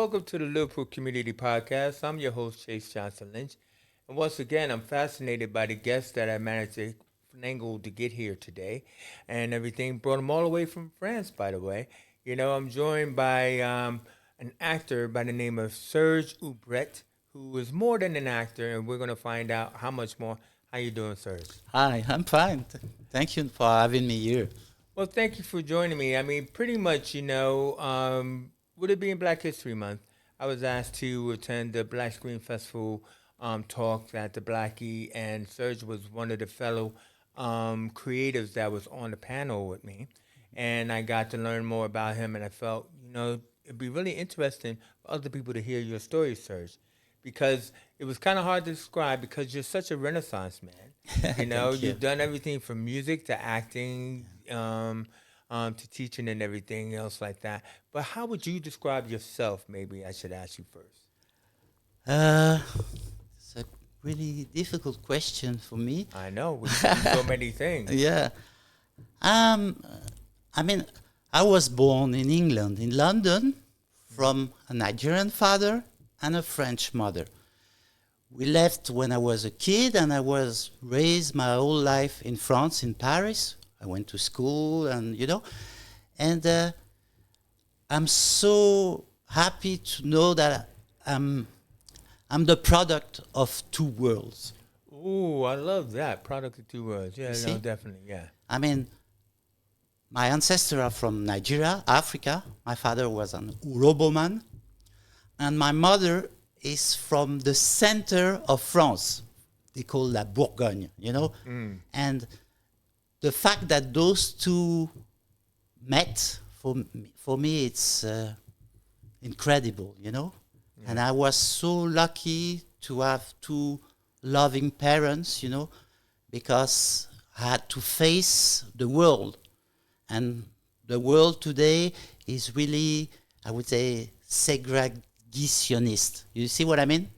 welcome to the Liverpool Community Podcast. I'm your host, Chase Johnson Lynch. And once again, I'm fascinated by the guests that I managed to finagle to get here today and everything. Brought them all the way from France, by the way. I'm joined by an actor by the name of Serge Ubrette, who is more than an actor, and we're going to find out how much more. How you doing, Serge? Hi, I'm fine. Thank you for having me here. Well, thank you for joining me. I mean, pretty much, with it being Black History Month, I was asked to attend the Black Screen Festival talk at the Blackie, and Serge was one of the fellow creatives that was on the panel with me. And I got to learn more about him, and I felt, it'd be really interesting for other people to hear your story, Serge, because it was kind of hard to describe because you're such a renaissance man. Thank you. You've done everything from music to acting, to teaching and everything else like that. But how would you describe yourself? Maybe I should ask you first. Uh, it's a really difficult question for me. I know we do so many things. Yeah. Um, I mean, I was born in England, in London, from a Nigerian father and a French mother. We left when I was a kid, and I was raised my whole life in France, in Paris. I went to school, and I'm so happy to know that I'm the product of two worlds. Ooh, I love that. Product of two words. Yeah, You no, see? definitely. Yeah. I mean, my ancestors are from Nigeria, Africa. My father was an Uroboman, and my mother is from the center of France. They call La Bourgogne, And the fact that those two met, for me it's incredible. And I was so lucky to have two loving parents, because I had to face the world. And the world today is really, I would say, segregationist. You see what I mean?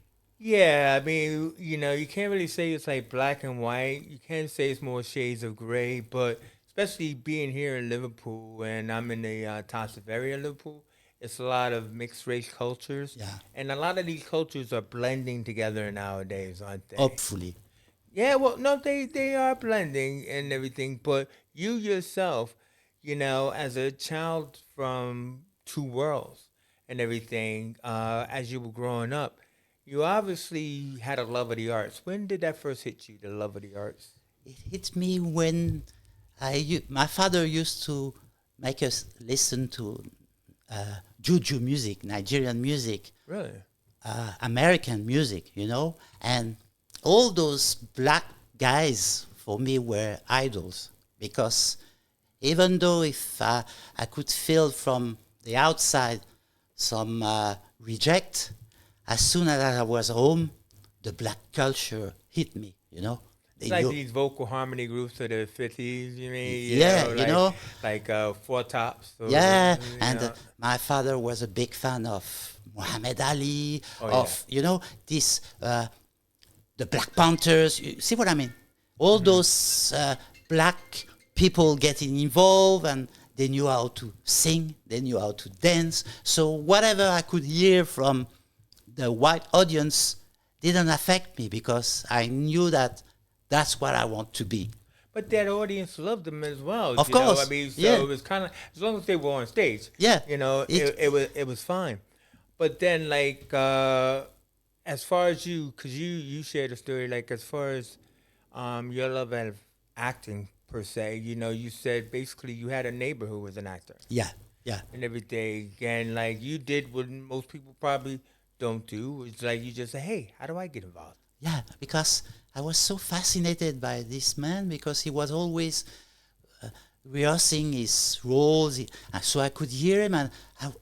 Yeah, I mean, you can't really say it's like black and white. You can't say it's more shades of gray, but especially being here in Liverpool, and I'm in the Township area of Liverpool, it's a lot of mixed race cultures, Yeah. and a lot of these cultures are blending together nowadays, aren't they? Hopefully. Yeah, well, no, they are blending and everything, but you yourself, as a child from two worlds and everything, as you were growing up, you obviously had a love of the arts. When did that first hit you, the love of the arts? It hit me when my father used to make us listen to juju music, Nigerian music, Really? American music, and all those black guys for me were idols, because even though if I could feel from the outside some reject, as soon as I was home, the black culture hit me. It's like these vocal harmony groups of the 50s, you mean? Yeah, Like Four Tops. Or, Yeah, you and know. my father was a big fan of Muhammad Ali, Oh, of this the Black Panthers. You see what I mean? All those black people getting involved, and they knew how to sing, they knew how to dance. So whatever I could hear from the white audience didn't affect me, because I knew that that's what I want to be. But that audience loved them as well. Of course, I mean, so yeah. it was kind of, as long as they were on stage, Yeah, it was fine. But then, like, as far as you, because you shared a story, like, as far as your love of acting per se, you said basically you had a neighbor who was an actor yeah, yeah. and everything, and like you did what most people probably don't do. It's like you just say, "Hey, how do I get involved?" Yeah, because I was so fascinated by this man, because he was always rehearsing his roles. So I could hear him, and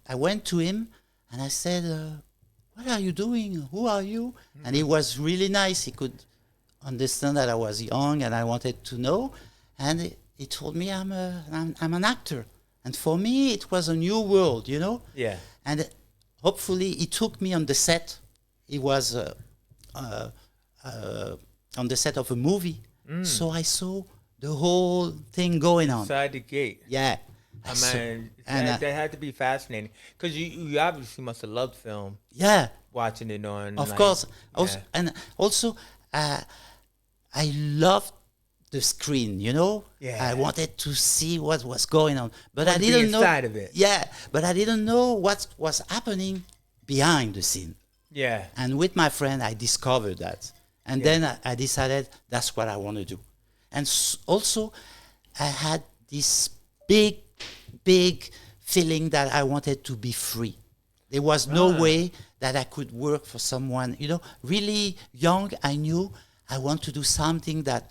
I went to him and I said, "What are you doing? Who are you?" And he was really nice. He could understand that I was young and I wanted to know. And he told me I'm an actor. And for me, it was a new world. Yeah. And hopefully, he took me on the set. He was uh, on the set of a movie. So I saw the whole thing going on. Inside the gate. Yeah. I So, mean, and that had to be fascinating because you obviously must have loved film, yeah, watching it on of like course. Also, yeah, and also, uh, I loved the screen. I yeah. wanted to see what was going on, You but I wanted to be didn't know. inside of it. Yeah, but I didn't know what was happening behind the scene. Yeah, And with my friend, I discovered that. And yeah. then I decided that's what I want to do. And also, I had this big, big feeling that I wanted to be free. There was no Ah, way that I could work for someone. Really young, I knew I want to do something that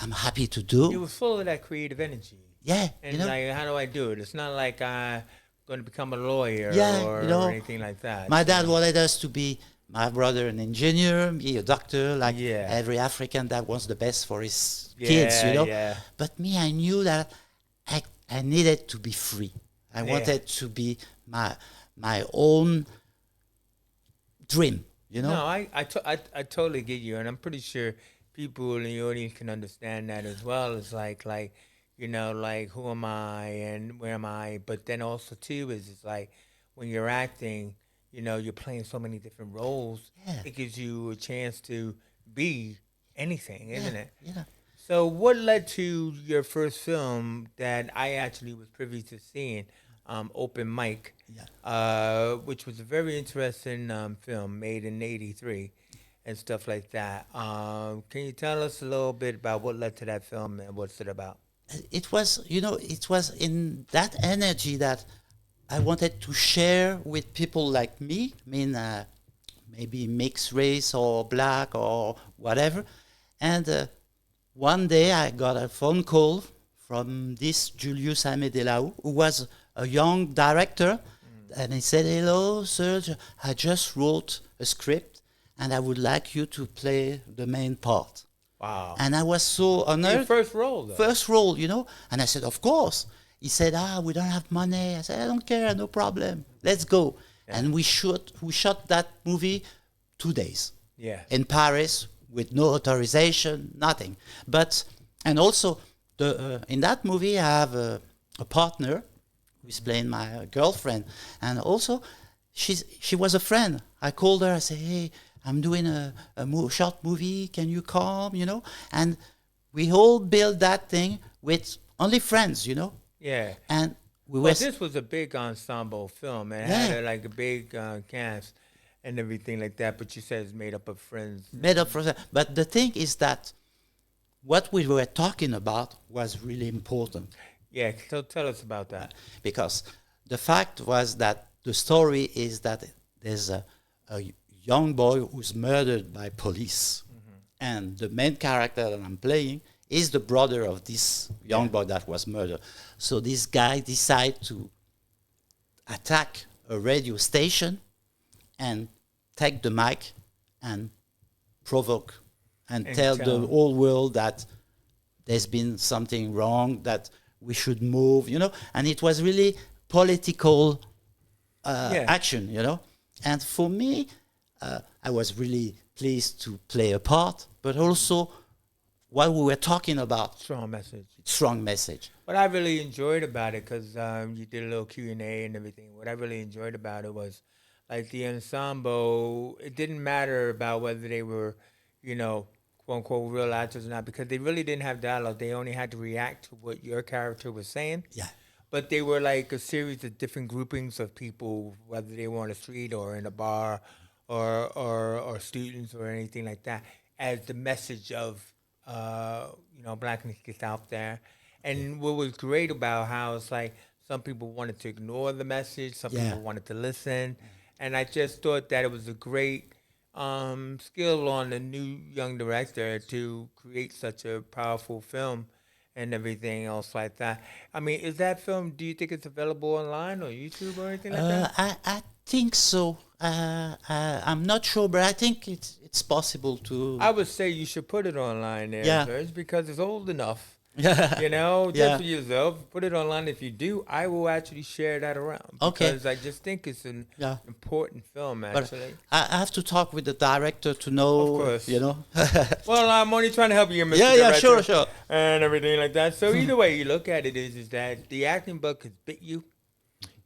I'm happy to you do. were full of that creative energy, Yeah, and like, how do I do it? It's not like I'm going to become a lawyer yeah, or anything like that. my dad wanted us to be, my brother an engineer, me a doctor, like Yeah, every African that wants the best for his kids. yeah, yeah, But me, I knew that I needed to be free. I yeah. wanted to be my own dream. No, I totally get you, and I'm pretty sure people in the audience can understand that as well. It's like, like who am I and where am I? But then also too is it's like when you're acting, you're playing so many different roles. Yeah, It gives you a chance to be anything, yeah, isn't it? yeah, So, what led to your first film that I actually was privy to seeing, Open Mic, yeah. which was a very interesting film made in '83 and stuff like that. Can you tell us a little bit about what led to that film and what's it about? It was in that energy that I wanted to share with people like me. I mean, maybe mixed race or black or whatever. And one day I got a phone call from this Julius Amedelau, who was a young director, and he said, "Hello, Serge, I just wrote a script, and I would like you to play the main part." Wow. And I was so Your honored. first role, though. First role. And I said, "Of course." He said, "We don't have money." I said, "I don't care, no problem. Let's go." Yeah. And we shot that movie 2 days Yeah. in Paris with no authorization, nothing. But and also in that movie, I have a partner who's playing my girlfriend, and also she was a friend. I called her. I said, "Hey, I'm doing a short movie. Can you come?" And we all built that thing with only friends. Yeah. And we were Well, this was a big ensemble film. It yeah had like a big cast and everything like that. But you said it's made up of friends. made up for that. But the thing is that what we were talking about was really important. Yeah, so tell us about that. Because the fact was that the story is that there's a young boy who's murdered by police, and the main character that I'm playing is the brother of this young boy that was murdered. So this guy decided to attack a radio station and take the mic and provoke and tell the tell. whole world that there's been something wrong, that we should move. And it was really political Yeah. action. And for me, I was really pleased to play a part, but also what we were talking about, Strong message. strong message. What I really enjoyed about it, because you did a little Q&A and everything, what I really enjoyed about it was like the ensemble, it didn't matter about whether they were, quote unquote, real actors or not, because they really didn't have dialogue. They only had to react to what your character was saying. Yeah, But they were like a series of different groupings of people, whether they were on the street or in a bar or students or anything like that, as the message of blackness gets out there. And what was great about how it's like some people wanted to ignore the message, some yeah, people wanted to listen, and I just thought that it was a great skill on the new young director to create such a powerful film and everything else like that. I mean, is that film? Do you think it's available online or YouTube or anything like that? I think so. I'm not sure, but I think it's possible to. I would say you should put it online there, Yeah. Serge, because it's old enough. You know, Yeah. just for yourself. Put it online. If you do, I will actually share that around Okay. because I just think it's an Yeah. important film. But Actually, I have to talk with the director to of know, course. Yeah, Well, I'm only trying to help you, Mr. yeah, sure, Director, sure. and everything like that. So either way you look at it, is that the acting bug has bit you.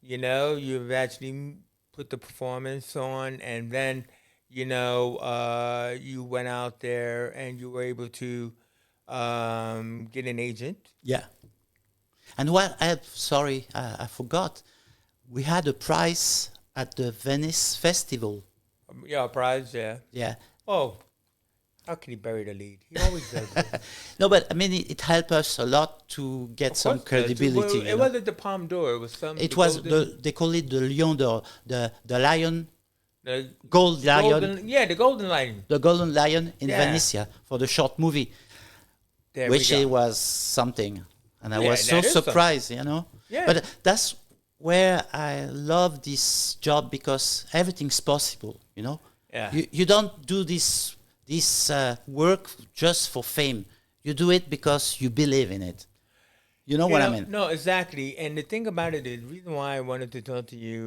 You know, you've actually put the performance on, and then you went out there and you were able to get an agent. Yeah. And what sorry, I forgot. We had a prize at the Venice Festival. Yeah, prize. Yeah. Yeah. Oh, how can he bury the lead? He always does this. No, but I mean, it helped us a lot to get Of some course, it does. Well, credibility. it wasn't the Palme d'Or. It was some It the was golden, they call it the Lion d'Or, the lion, the gold lion, golden. Yeah, the golden lion. the golden lion in Yeah. Venice for the short movie, There which we it go. was something, and I Yeah, was so that is something. surprised, Yeah. But that's where I love this job because everything's possible. Yeah. You don't do this work just for fame. You do it because you believe in it. You know what I mean? No, exactly. And the thing about it is, the reason why I wanted to talk to you,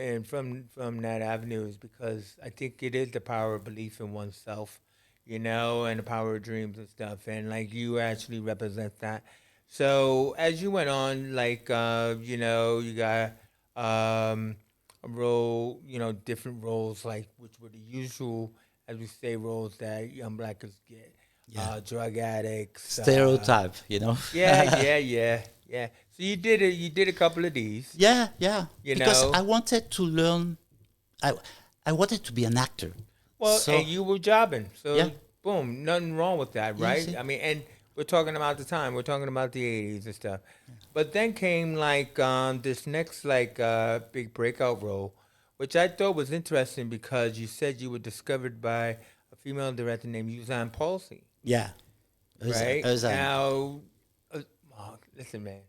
and from that avenue, is because I think it is the power of belief in oneself, and the power of dreams and stuff. And like you actually represent that. So as you went on, like you got a role, different roles, like which were the usual, as we say, roles that young blackers get. Yeah. Drug addicts, Stereotype. yeah. So you did a couple of these. Yeah, yeah. You Because know. I wanted to learn. I wanted to be an actor. Well, So- and you were jobbing, so Yeah. boom, nothing wrong with that, right? see. I mean, and we're talking about the time, we're talking about the '80s and stuff. But then came like this next big breakout role, which I thought was interesting because you said you were discovered by a female director named Suzanne Palsy. Yeah. Right now, listen, man,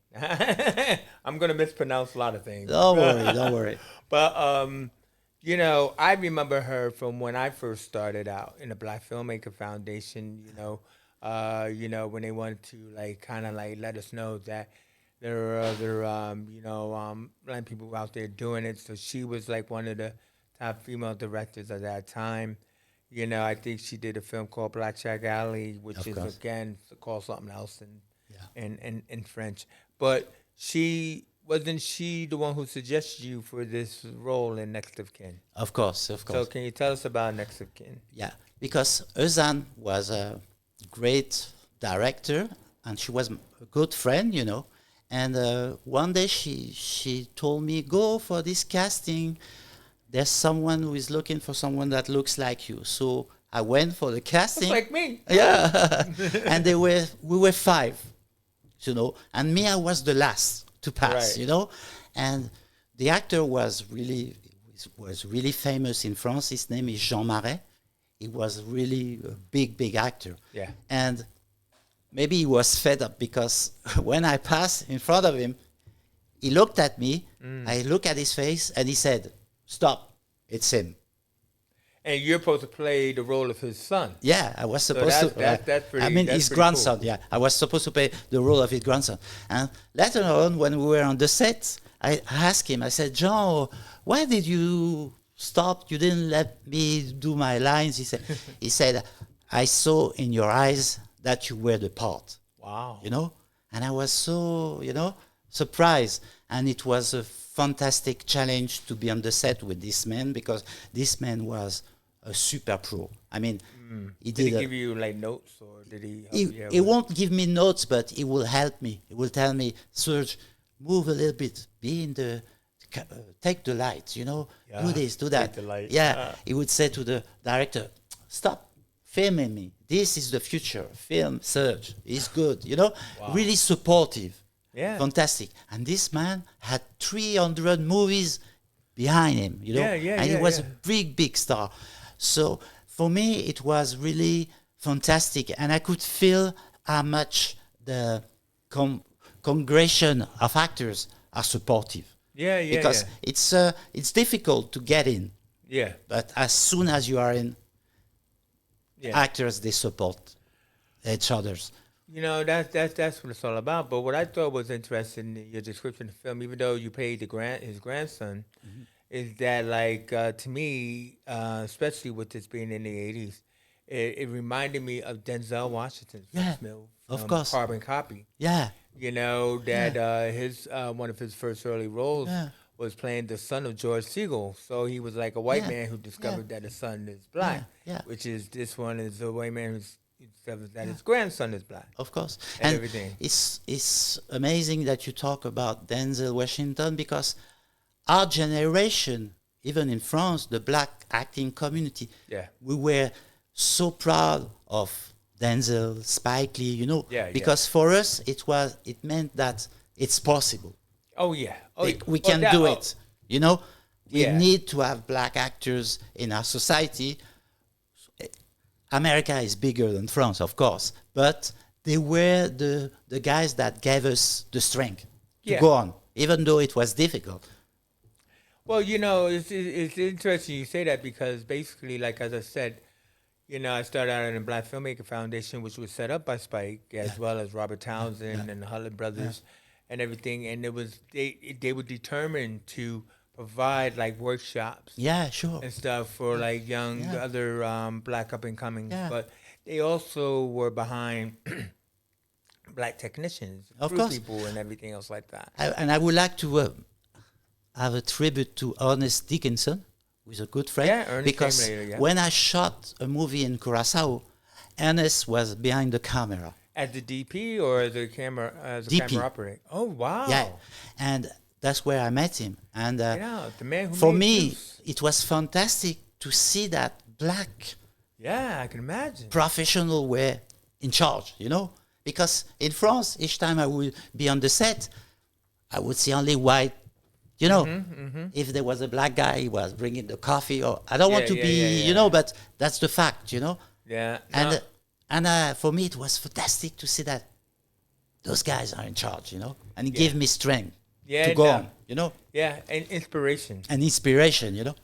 I'm gonna mispronounce a lot of things. Don't worry, don't worry. But I remember her from when I first started out in the Black Filmmaker Foundation. When they wanted to kind of let us know that there are other black people out there doing it. So she was like one of the top female directors at that time. I think she did a film called Black Shack Alley, which Of is course. again called something else Yeah. in French. But wasn't she the one who suggested you for this role in Next of Kin? Of course, of So course. can you tell us about Next of Kin? Yeah, because Özan was a great director, and she was a good friend. And one day she told me, "Go for this casting. There's someone who is looking for someone that looks like you." So I went for the It's casting. like me. Yeah, and we were five, and me, I was the last to pass, Right. and the actor was really famous in France. His name is Jean Marais. He was really a big actor. Yeah. And maybe he was fed up because when I passed in front of him, he looked at me. I looked at his face, and he said, "Stop, it's him." And you're supposed to play the role of his son. Yeah, I was supposed that's to. pretty- I mean, that's his pretty grandson. cool. Yeah, I was supposed to play the role of his grandson. And later on, when we were on the set, I asked him. I said, "Jean, why did you stop? You didn't let me do my lines." He said, "I saw in your eyes that you were the part." Wow. And I was so surprised. And it was a fantastic challenge to be on the set with this man because this man was a super pro. I mean, he Did he did. give you notes or did he? Help you out He with- won't give me notes, but he will help me. He will tell me, "Serge, move a little bit, be in the, take the light, do this, do that." the light. Yeah, he would say to the director, "Stop filming me. This is the future. Film Serge. He's good, Really supportive. Yeah. Fantastic. And this man had 300 movies behind him, Yeah, and he was yeah. a big star. So for me, it was really fantastic, and I could feel how much the congregation of actors are supportive. Yeah, Because yeah. it's difficult to get in, Yeah. but as soon as you are in, Yeah. actors they support each others. That's what it's all about. But what I thought was interesting in your description of the film, even though you played his grandson, is that like to me, especially with this being in the '80s, it reminded me of Denzel Washington's Yeah, first of film, course. Carbon Copy. Yeah, That yeah, his one of his first early roles yeah, was playing the son of George Siegel. So he was like a white yeah, man who yeah, discovered that his son is yeah, black, yeah. which is this one is a white man who discovers that his grandson is black Of course, and and everything. it's amazing that you talk about Denzel Washington because our generation, even in France, the black acting community, Yeah. we were so proud of Denzel, Spike Lee, Yeah, yeah. because for us it meant that it's possible. Oh yeah. Oh, yeah. We Oh, can that, do oh, it. We Yeah. need to have black actors in our society. America is bigger than France, of course, but they were the guys that gave us the strength to Yeah. go on, even though it was difficult. Well, it's interesting you say that because basically, like as I said, I started out in the Black Filmmaker Foundation, which was set up by Spike as well as Robert Townsend and the Holland brothers and everything, and it was they were determined to provide like workshops Yeah, sure. and stuff for like young Yeah. other black up and coming, Yeah. but they also were behind black technicians, Of crew course. people, and everything else like that. And I would like to have a tribute to Ernest Dickinson, who is a good friend. Yeah, Ernest because came later, yeah. when I shot a movie in Curacao, Ernest was behind the camera. As the DP or as a DP. camera operator? Oh wow! Yeah, and that's where I met him. And The man who for made me, Juice. it was fantastic to see that black Yeah, I can imagine. professional were in charge, because in France, each time I would be on the set, I would see only white. If there was a black guy, he was bringing the coffee, or I don't want to be, but that's the fact, Yeah, And no, for me, it was fantastic to see that those guys are in charge, and it gave me strength Yeah, to go no. on, yeah, and inspiration. and inspiration.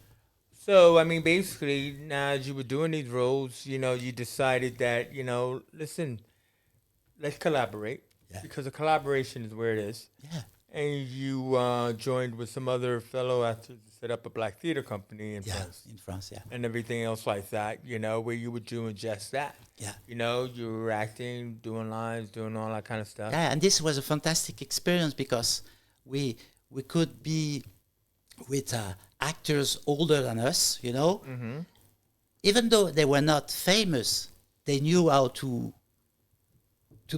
So I mean, basically, now as you were doing these roles, you decided that listen, let's collaborate Yeah. because a collaboration is where it is. Yeah, And you joined with some other fellow actors to set up a black theater company in yeah, France. in France, yeah, And everything else like that, where you were doing just that. yeah. You were acting, doing lines, doing all that kind of stuff. Yeah, and this was a fantastic experience because we could be with actors older than us, Mm-hmm. Even though they were not famous, they knew how to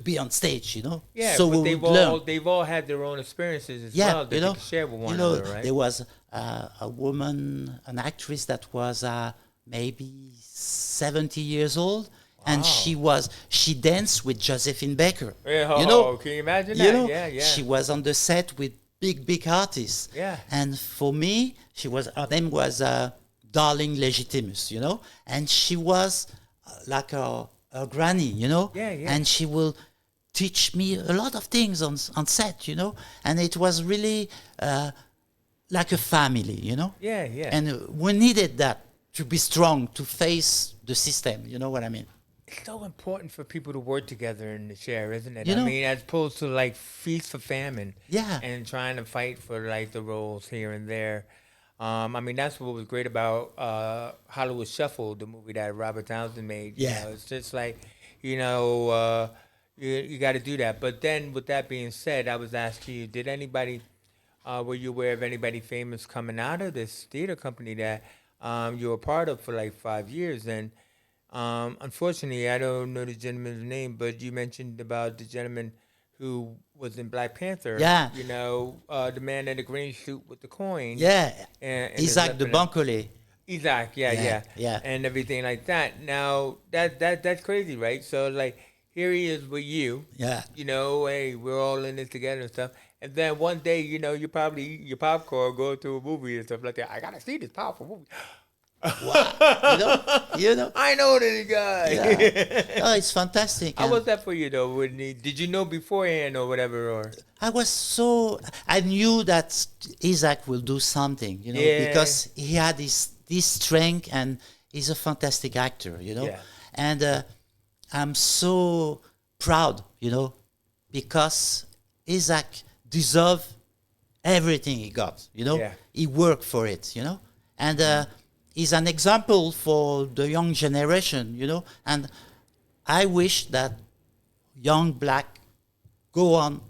be on stage, Yeah, So but we would learn. they've all had their own experiences as Yeah, well that they can share with one another, right? there was a woman, an actress that was maybe 70 years old, and she danced with Josephine Baker. Yeah, can you imagine that? Yeah. She was on the set with big artists. Yeah. And for me, her name was Darling Legitimus, and she was like a granny, Yeah, yeah. and she will teach me a lot of things on set, and it was really like a family, Yeah, yeah. and we needed that to be strong, to face the system, you know what I mean? It's so important for people to work together and to share, isn't it? You I know- mean, as opposed to like feast for famine. Yeah. And trying to fight for like the roles here and there. I mean, that's what was great about Hollywood Shuffle, the movie that Robert Townsend made. Yeah. It's just like, you got to do that. But then, with that being said, I was asking you, did anybody, were you aware of anybody famous coming out of this theater company that you were part of for like 5 years? And unfortunately, I don't know the gentleman's name, but you mentioned about the gentleman who was in Black Panther. Yeah. The man in the green suit with the coin. Yeah, And his Isaac de left hand. Bancole. Isaac, yeah, yeah. and everything like that. Now that's crazy, right? So like here he is with you. Yeah. Hey, we're all in this together and stuff. And then one day, you probably eat your popcorn, go to a movie and stuff like that. I gotta see this powerful movie. Wow. You know. I know this guy. Yeah. Oh, it's fantastic. How And was that for you though? Did you know beforehand or whatever? Or I knew that Isaac will do something, Yeah. because he had this strength and he's a fantastic actor, Yeah. And I'm so proud, because Isaac deserved everything he got, Yeah. He worked for it, and he's an example for the young generation, and I wish that young black go on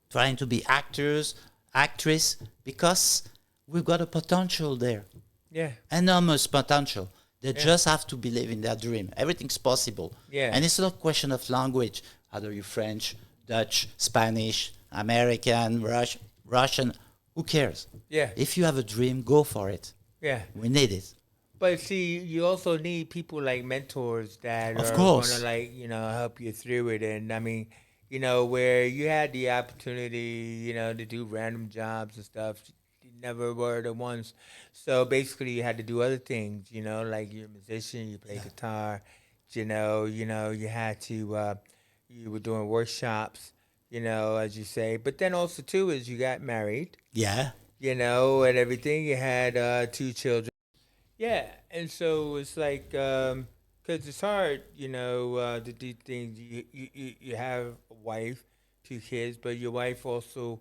trying to be actors, actress, because we've got a potential there, Yeah. enormous potential. They just have to believe in their dream. Everything's possible. Yeah. And it's not a question of language. Either you're French, Dutch, Spanish, American, Russian, who cares? Yeah. If you have a dream, go for it. Yeah. We need it. But see, you also need people like mentors that Of are course. gonna help you through it. And I mean, where you had the opportunity, to do random jobs and stuff, you never were the ones. So basically, you had to do other things. Like you're a musician, you play guitar. You had to. You were doing workshops. As you say. But then also too is you got married. Yeah. And everything. You had 2 children. Yeah, and so it's like, because it's hard, to do things. You have a wife, 2 kids, but your wife also,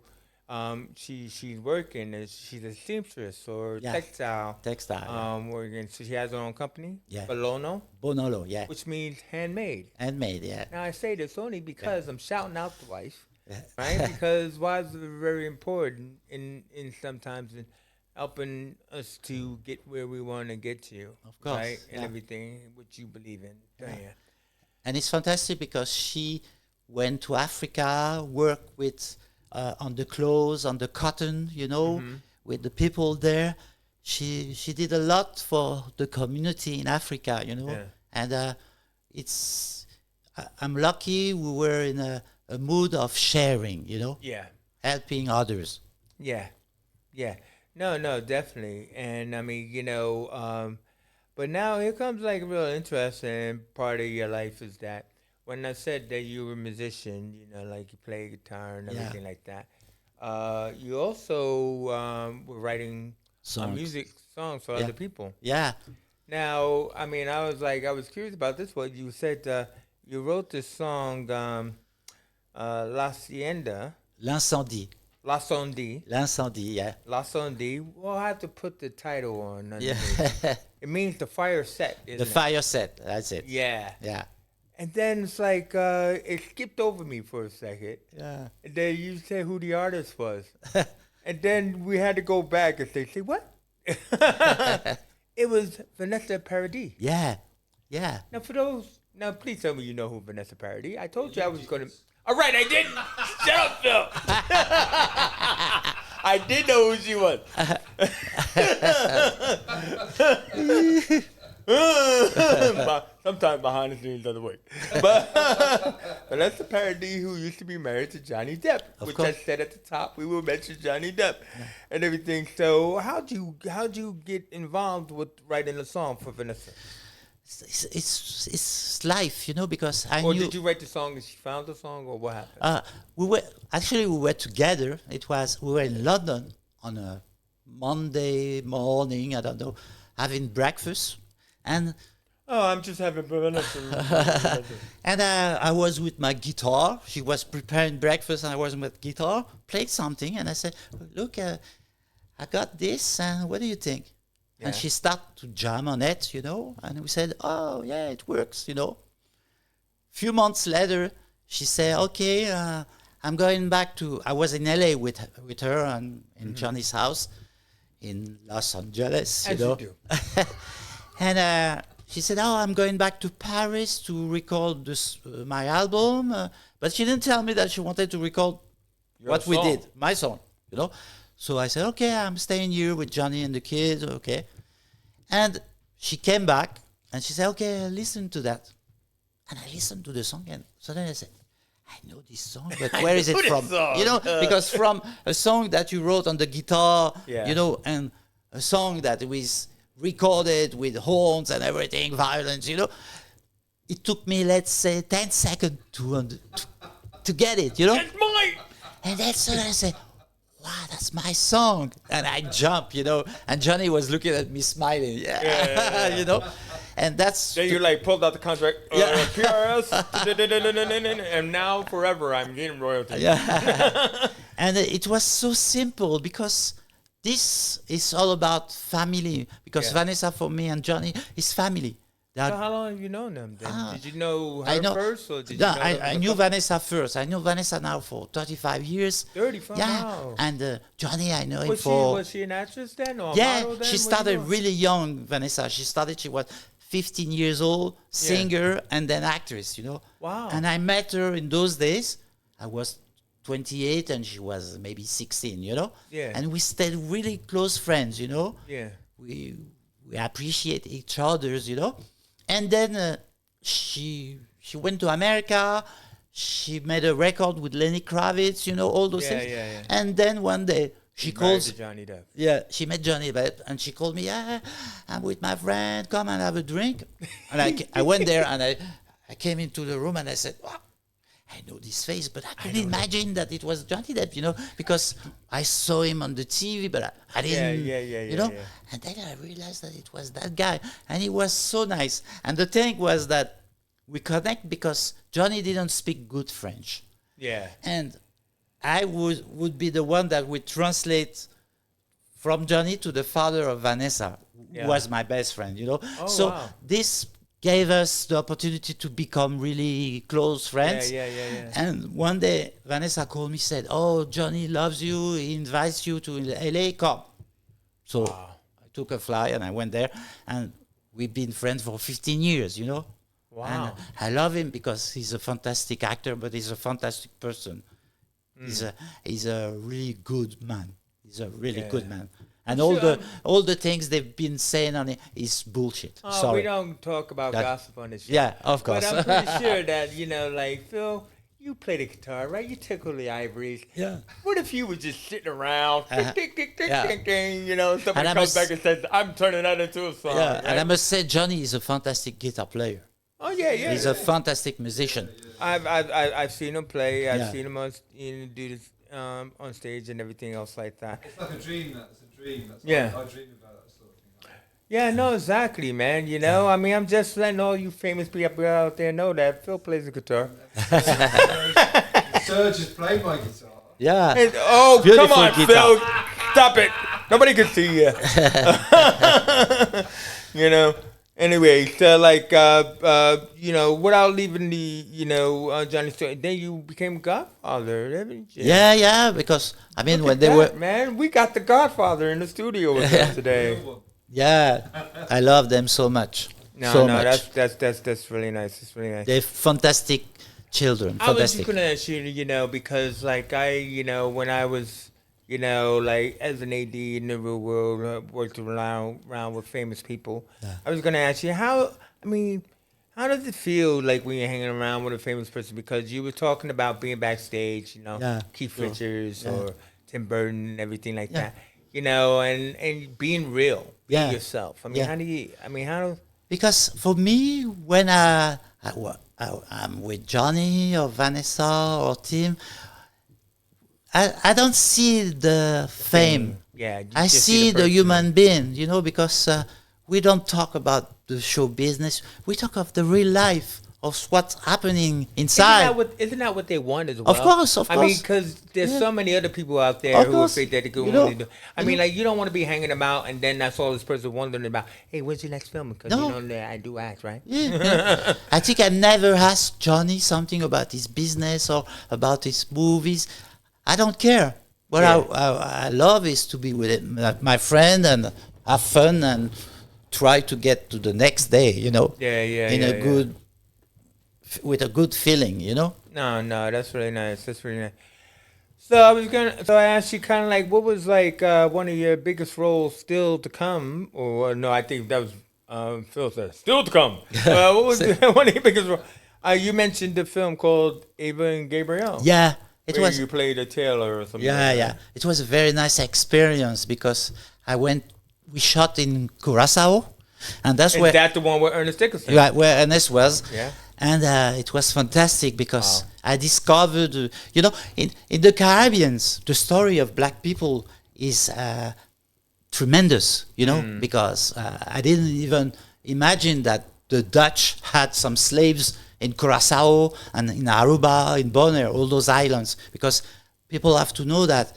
she's working. She's a seamstress or Yeah. textile, Textile. Yeah. working. So she has her own company, Yeah. Bolono, Bonolo, yeah. which means handmade. Handmade, yeah. Now I say this only because I'm shouting out the wife, Yeah. right? Because wives are very important in sometimes in helping us to get where we want to get to, Of course, right? And yeah. everything which you believe in. Yeah. And it's fantastic because she went to Africa, worked with on the clothes, on the cotton, with the people there. She did a lot for the community in Africa, Yeah. And I'm lucky we were in a mood of sharing, Yeah. helping others. Yeah. Yeah. No, definitely. And I mean, but now here comes like a real interesting part of your life is that when I said that you were a musician, like you play guitar and Yeah. everything like that, you also were writing Songs. music songs for Yeah. other people. Yeah, Now, I mean, I was curious about this one. You said you wrote this song, La Hacienda, l'incendie, La Sondi. l'incendie, yeah. La Sondi. Well, I have to put the title on. Yeah. It means the fire set, isn't The it? fire set, that's it. Yeah. Yeah. And then it's like, it skipped over me for a second. Yeah. And then you said who the artist was. And then we had to go back and say what? It was Vanessa Paradis. Yeah. Yeah. Now please tell me you know who Vanessa Paradis. I told you I was going to. All right, I didn't. Shut up, Phil. I did know who she was. Sometimes behind the scenes doesn't work. But Vanessa Paradis, who used to be married to Johnny Depp, which course. I said at the top, we will mention Johnny Depp and everything. So how'd you get involved with writing a song for Vanessa? It's life, because I Or knew. did you write the song and she found the song, or what happened? We were together. We were in London on a Monday morning. I don't know, having breakfast, and I'm just having Vanessa. I was with my guitar. She was preparing breakfast, and I was with guitar, played something, and I said, "Look, I got this. And what do you think?" Yeah. And she started to jam on it, and we said, "Oh, yeah, it works, Few months later, she said, "Okay, I'm going back to." I was in LA with her and in Johnny's house in Los Angeles, As you do. And she said, "Oh, I'm going back to Paris to record my album," but she didn't tell me that she wanted to record what we song. did, my song, So I said, "Okay, I'm staying here with Johnny and the kids, okay." And she came back and she said, "Okay, listen to that." And I listened to the song and suddenly I said, "I know this song, but where is it know from?" this song. Because from a song that you wrote on the guitar, Yeah. and a song that was recorded with horns and everything, violence, it took me, let's say, 10 seconds to get it, It's mine. And that's when I said, "Wow, that's my song." And I jumped, and Johnny was looking at me smiling, yeah. And that's Then you like pulled out the contract, Yeah. PRS, and now forever I'm getting royalties. yeah. And it was so simple because this is all about family. Because Yeah. Vanessa, for me, and Johnny is family. They are So how long have you known them then? Ah, Did you know her I know. first, or did No, you know them I as a knew couple? Vanessa first. I knew Vanessa now for 35 years. 35, Yeah, wow. and Johnny, I know him Was for. she an actress then, or a Yeah, model then? she What started you doing? really young, Vanessa. She was 15 years old, singer, and then actress, you know. Wow. And I met her in those days. I was 28 and she was maybe 16, you know. Yeah. And we stayed really close friends, you know. Yeah. We appreciate each other's, you know. And then she went to America. She made a record with Lenny Kravitz, you know, all those Yeah, things. yeah, yeah. And then one day she Married calls. to Johnny Depp. Yeah, she met Johnny Depp and she called me. Yeah, I'm with my friend. Come and have a drink. And I went there and I came into the room and I said, "Wow, I know this face, but I couldn't imagine that it was Johnny Depp, you know, because I saw him on the TV, but I didn't, you know. yeah. And then I realized that it was that guy, and he was so nice. And the thing was that we connect because Johnny didn't speak good French, Yeah. and I would be the one that would translate from Johnny to the father of Vanessa, Yeah. who was my best friend, you know. Oh, So wow. this gave us the opportunity to become really close friends. Yeah. And one day, Vanessa called me, said, "Oh, Johnny loves you. He invites you to LA. Come." So I took a fly and I went there, and we've been friends for 15 years, you know. Wow. And I love him because he's a fantastic actor, but he's a fantastic person. He's a really good man. He's a really Yeah. good man. And Sure, all the things they've been saying on it is bullshit. Oh, Sorry. we don't talk about That- gossip on this show. Yeah, of course. But I'm pretty sure that, like, Phil, you play the guitar, right? You tickle the ivories. Yeah. What if you were just sitting around, Yeah. somebody And I comes must- back and says, I'm turning that into a song. Yeah, right? and I must say, Johnny is a fantastic guitar player. Oh, yeah. He's a fantastic musician. I've seen him play. I've Yeah. seen him do this on stage and everything else like that. It's like a dream. That's a dream. That's Yeah. I dream about that sort of thing. Yeah, no, exactly, man. I mean, I'm just letting all you famous people out there know that Phil plays the guitar. Serge has played my guitar. Yeah. And, oh, Beautiful come on, guitar. Phil. Stop it. Nobody can see you. Anyway, so like, without leaving the, Johnny story, then you became Godfather, didn't you? Yeah, because, I mean, Look when at they that, were, man, we got the Godfather in the studio with us today. Real one. yeah, I love them so much. No, much. that's really nice. It's really nice. They're fantastic children. I was just Fantastic. gonna ask you, because like when I was, like as an AD in the real world, worked around with famous people. Yeah. I was gonna ask you how does it feel like when you're hanging around with a famous person? Because you were talking about being backstage, Yeah, Keith sure. Richards Yeah. or Tim Burton and everything like Yeah. that. And being real, being Yeah. yourself. Yeah. How Because for me, when I'm with Johnny or Vanessa or Tim, I don't see the fame. Yeah, you I just see the person. human being, because we don't talk about the show business. We talk of the real life of what's happening inside. Isn't that what they want as well? Of course. I mean, because there's Yeah. so many other people out there Of who course. are fake that they could You know, only do. I mean, like, you don't want to be hanging them out, and then that's all this person wondering about. Hey, when's your next film? Because No. that I do act, right? Yeah. I think I never asked Johnny something about his business or about his movies. I don't care. What Yeah. I love is to be with him, my friend, and have fun and try to get to the next day, in a good, with a good feeling, No, that's really nice. That's really nice. So I asked you kind of like, what was like one of your biggest roles still to come? Or no, I think that was Phil said still to come. What was one of your biggest roles? You mentioned the film called Ava and Gabrielle. Yeah, it where was. you played a tailor or something. Yeah, like yeah. that. It was a very nice experience because we shot in Curaçao, and that's Is where that the one with Ernest Dickerson? right, where Ernest was. Yeah. And it was fantastic because Wow. I discovered, in the Caribbean, the story of black people is tremendous, because I didn't even imagine that the Dutch had some slaves in Curacao and in Aruba, in Bonaire, all those islands, because people have to know that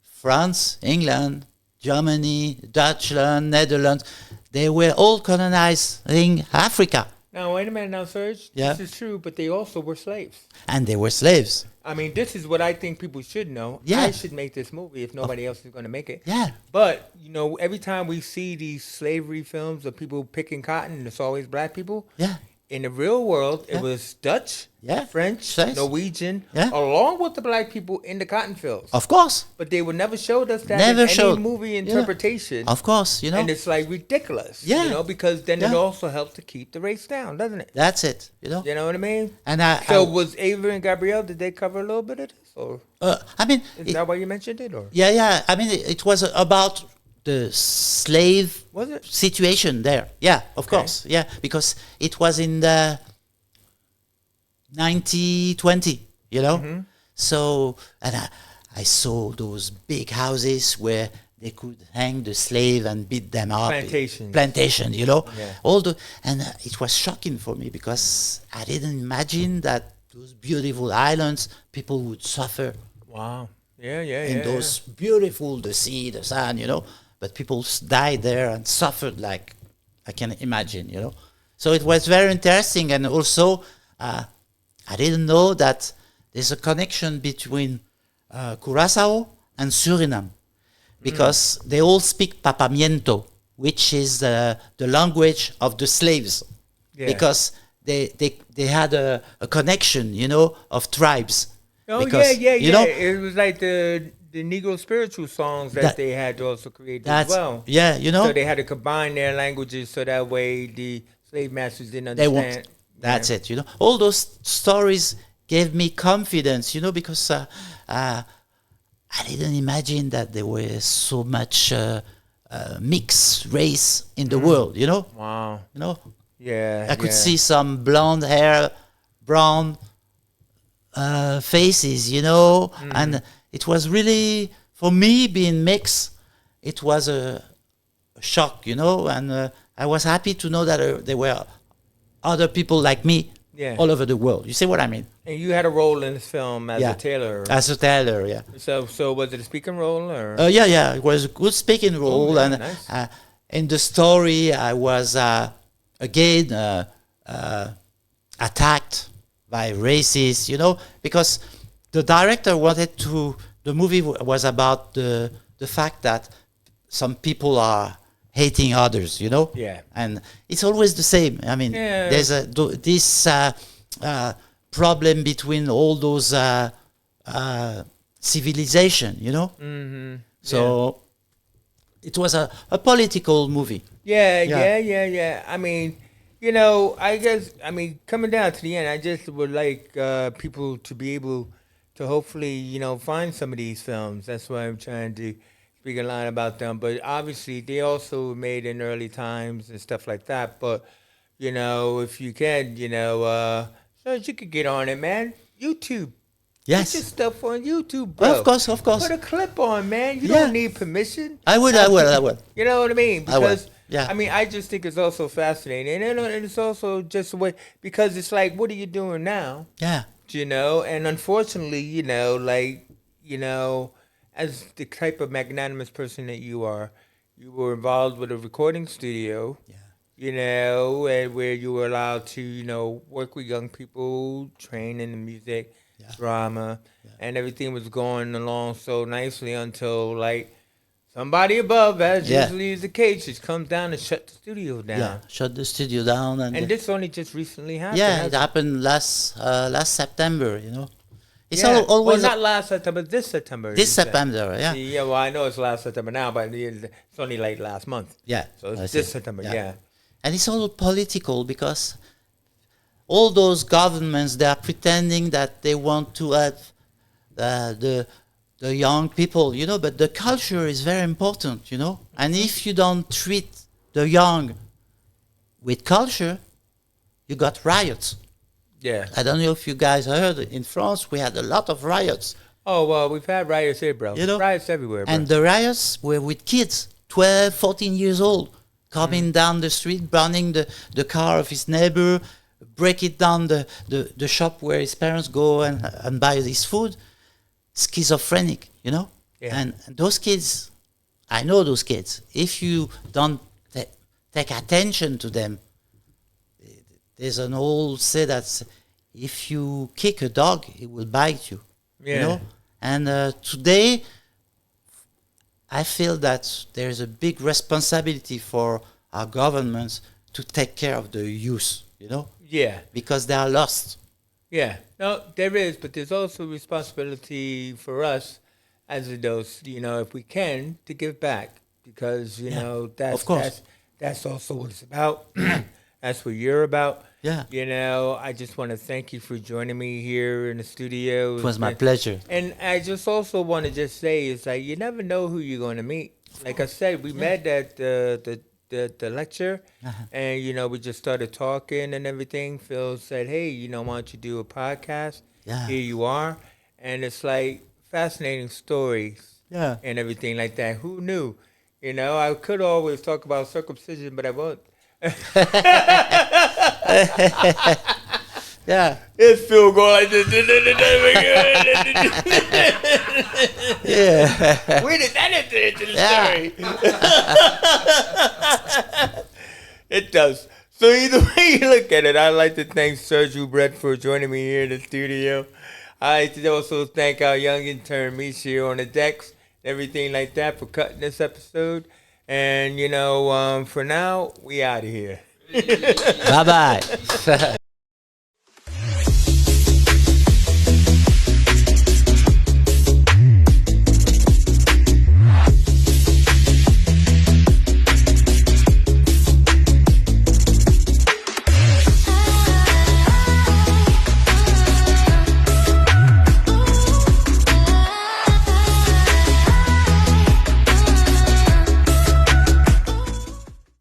France, England, Germany, Dutchland, Netherlands, they were all colonizing Africa. Now, wait a minute now, Serge. Yeah. This is true, but they also were slaves. And they were slaves. I mean, this is what I think people should know. Yeah. I should make this movie if nobody else is going to make it. Yeah. But, every time we see these slavery films of people picking cotton, it's always black people. Yeah. In the real world, it Yeah. was Dutch, Yeah. French, Slaves. Norwegian, Yeah. along with the black people in the cotton fields. Of course. But they would never show us that Never in showed. any movie Yeah. interpretation. Of course, And it's like ridiculous. Yeah. Because then it Yeah. also helps to keep the race down, doesn't it? That's it, You know what I mean? And So was Ava and Gabrielle, did they cover a little bit of this? Or I mean, is that why you mentioned it? Or yeah. I mean, it was about the slave was it? situation there. Yeah, of Okay. course. Yeah, because it was in the 1920, Mm-hmm. So, and I saw those big houses where they could hang the slave and beat them up. Plantations. Plantation, Yeah. and it was shocking for me because I didn't imagine that those beautiful islands, people would suffer Wow. Yeah. in those beautiful, the sea, the sun, but people died there and suffered like I can imagine, So it was very interesting, and also I didn't know that there's a connection between Curacao and Suriname, because they all speak Papamiento, which is the language of the slaves, Yeah. because they had a connection, of tribes. Oh Because, yeah. you know, It was like the Negro spiritual songs that they had to also create as that's well. yeah, So they had to combine their languages so that way the slave masters didn't they understand. won't. That's it. All those stories gave me confidence. Because I didn't imagine that there was so much mixed race in the world. Wow. Yeah. I could see some blonde hair, brown faces. And it was really, for me, being mixed. It was a shock. And I was happy to know that there were other people like me all over the world. You see what I mean? And you had a role in this film as a tailor. As a tailor, yeah. So was it a speaking role or? Yeah. It was a good speaking role, yeah, and nice. in the story, I was again attacked by racists. Because the director wanted to. The movie was about the fact that some people are hating others, Yeah. and it's always the same. I mean, Yeah. there's this problem between all those civilization, Mm-hmm. So it was a political movie. Yeah. I mean, I guess, coming down to the end, I just would like people to be able to hopefully, find some of these films. That's why I'm trying to speak a line about them. But obviously, they also were made in early times and stuff like that. But, if you can, so you could get on it, man. YouTube. Yes. Put your stuff on YouTube, bro. Of course. Put a clip on, man. You Yeah. don't need permission. I would. You know what I mean? I would, Because yeah. I just think it's also fascinating, and it's also just a way, because it's like, what are you doing now? Yeah. And unfortunately, as the type of magnanimous person that you are, you were involved with a recording studio. Yeah. And where you were allowed to, work with young people, train in the music, drama, and everything was going along so nicely until somebody above, as usually is the case, just comes down and shut the studio down. Yeah. Shut the studio down, And this only just recently happened. yeah, hasn't it happened last September. It's Yeah. always well, not last September, this September. this you said. September. Yeah. Yeah, well, I know it's last September now, but it's only last month. Yeah. So it's That's this it. September, Yeah. yeah. And it's all political because all those governments, they are pretending that they want to have the young people, but the culture is very important, And if you don't treat the young with culture, you got riots. Yeah. I don't know if you guys heard, in France, we had a lot of riots. Oh, well, we've had riots here, bro. Riots everywhere, bro. And the riots were with kids, 12, 14 years old. coming down the street, burning the car of his neighbor, break it down the shop where his parents go and buy his food. Schizophrenic, you know? Yeah. And those kids, I know those kids. If you don't take attention to them, there's an old say that if you kick a dog, it will bite you. Yeah. You know? And today, I feel that there's a big responsibility for our governments to take care of the youth, you know, Yeah. because they are lost. Yeah, no, there is, but there's also responsibility for us as adults, you know, if we can, to give back, because you know of course. that's also what it's about. That's what you're about. Yeah. You know, I just want to thank you for joining me here in the studio. It was my pleasure. And I just also want to just say is like you never know who you're going to meet. Like I said, we met at the lecture, and you know we just started talking and everything. Phil said, "Hey, you know, why don't you do a podcast?" Yeah. Here you are, and it's like fascinating stories Yeah. and everything like that. Who knew? You know, I could always talk about circumcision, but I won't. Yeah. It's Phil going like this. Yeah. Where did that enter into the Yeah. story? It does. So either way you look at it, I'd like to thank Serge Ubrette for joining me here in the studio. I'd like to also thank our young intern, Misha, here on the decks, everything like that, for cutting this episode. And, you know, for now, we out of here. Bye-bye.